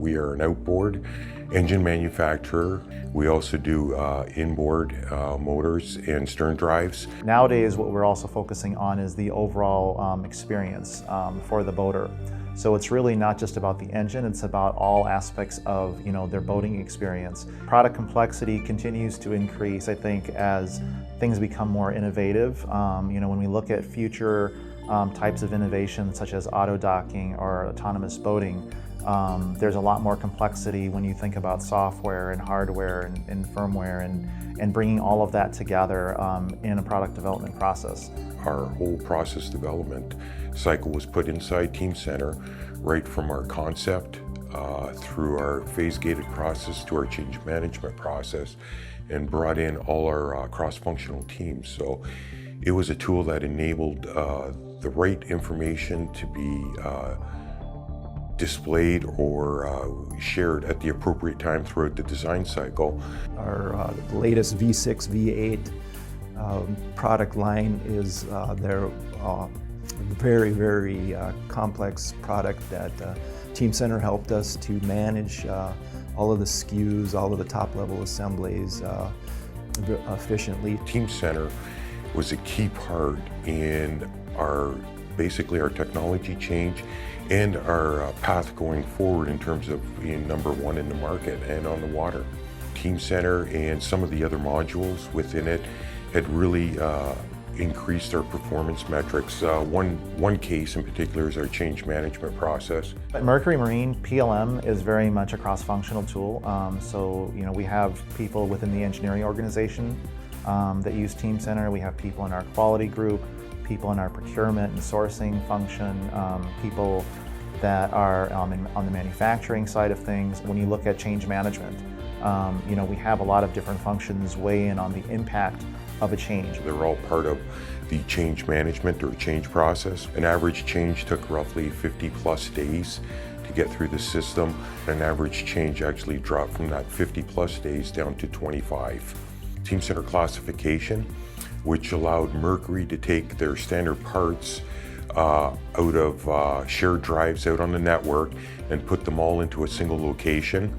We are an outboard engine manufacturer. We also do inboard motors and stern drives. Nowadays, what we're also focusing on is the overall experience for the boater. So it's really not just about the engine, it's about all aspects of their boating experience. Product complexity continues to increase, I think, as things become more innovative. When we look at future types of innovations such as auto docking or autonomous boating, there's a lot more complexity when you think about software and hardware and firmware and bringing all of that together in a product development process. Our whole process development cycle was put inside Team Center, right from our concept through our phase-gated process to our change management process, and brought in all our cross-functional teams. So it was a tool that enabled the right information to be displayed or shared at the appropriate time throughout the design cycle. Our latest V6, V8 product line is their very complex product that Team Center helped us to manage all of the SKUs, all of the top-level assemblies efficiently. Team Center was a key part in basically our technology change and our path going forward in terms of being number one in the market and on the water. Team Center and some of the other modules within it had really increased our performance metrics. One case in particular is our change management process. At Mercury Marine, PLM is very much a cross-functional tool. So we have people within the engineering organization that use Team Center. We have people in our quality group, people in our procurement and sourcing function, people that are on the manufacturing side of things. When you look at change management, we have a lot of different functions weigh in on the impact of a change. They're all part of the change management or change process. An average change took roughly 50+ days to get through the system. An average change actually dropped from that 50+ days down to 25. Team Center classification, which allowed Mercury to take their standard parts out of shared drives out on the network and put them all into a single location,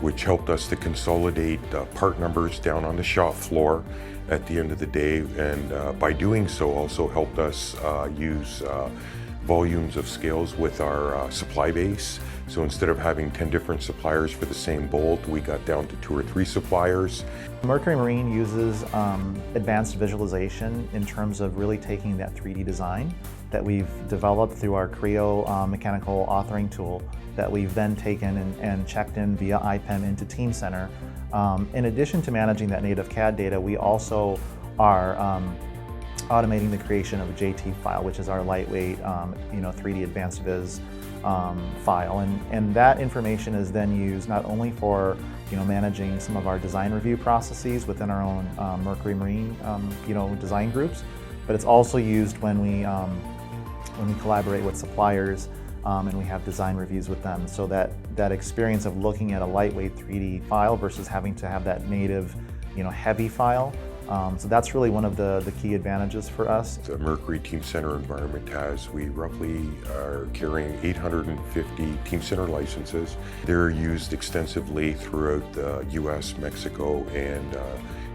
which helped us to consolidate part numbers down on the shop floor at the end of the day, and by doing so also helped us use volumes of scales with our supply base. So instead of having 10 different suppliers for the same bolt, we got down to 2 or 3 suppliers. Mercury Marine uses advanced visualization in terms of really taking that 3D design that we've developed through our Creo mechanical authoring tool that we've then taken and checked in via IPEM into Team Center. In addition to managing that native CAD data, we also are automating the creation of a JT file, which is our lightweight 3D advanced viz file. And that information is then used not only for managing some of our design review processes within our own Mercury Marine design groups, but it's also used when we collaborate with suppliers and we have design reviews with them. So that experience of looking at a lightweight 3D file versus having to have that native heavy file. So that's really one of the key advantages for us. The Mercury Team Center environment we roughly are carrying 850 Team Center licenses. They're used extensively throughout the US, Mexico, and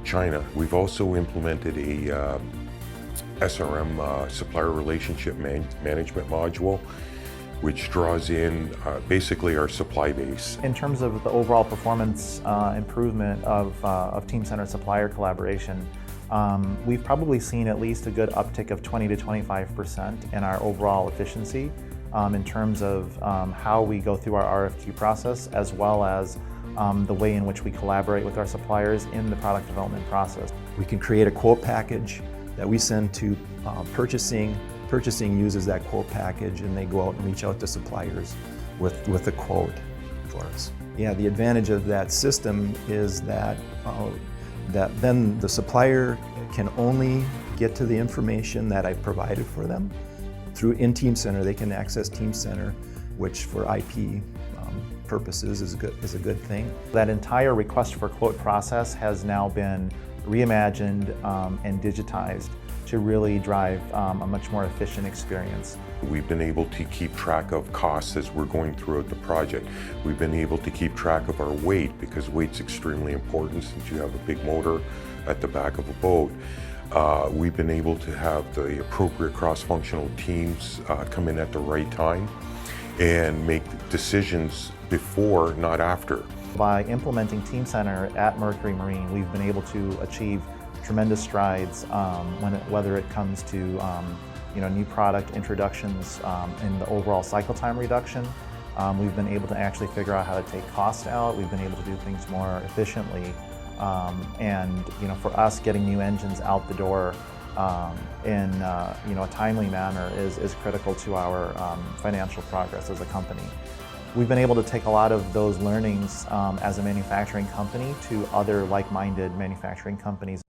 China. We've also implemented a SRM supplier relationship management module, which draws in basically our supply base. In terms of the overall performance improvement of Team Center supplier collaboration, we've probably seen at least a good uptick of 20 to 25% in our overall efficiency in terms of how we go through our RFQ process, as well as the way in which we collaborate with our suppliers in the product development process. We can create a quote package that we send to purchasing. Purchasing uses that quote package and they go out and reach out to suppliers with a quote for us. Yeah, the advantage of that system is that then the supplier can only get to the information that I've provided for them. In Team Center, they can access Team Center, which for IP purposes is a good thing. That entire request for quote process has now been reimagined and digitized to really drive a much more efficient experience. We've been able to keep track of costs as we're going throughout the project. We've been able to keep track of our weight, because weight's extremely important since you have a big motor at the back of a boat. We've been able to have the appropriate cross-functional teams come in at the right time and make decisions before, not after. By implementing Team Center at Mercury Marine, we've been able to achieve tremendous strides whether it comes to new product introductions and the overall cycle time reduction. We've been able to actually figure out how to take cost out. We've been able to do things more efficiently. For us, getting new engines out the door in a timely manner is critical to our financial progress as a company. We've been able to take a lot of those learnings as a manufacturing company to other like-minded manufacturing companies.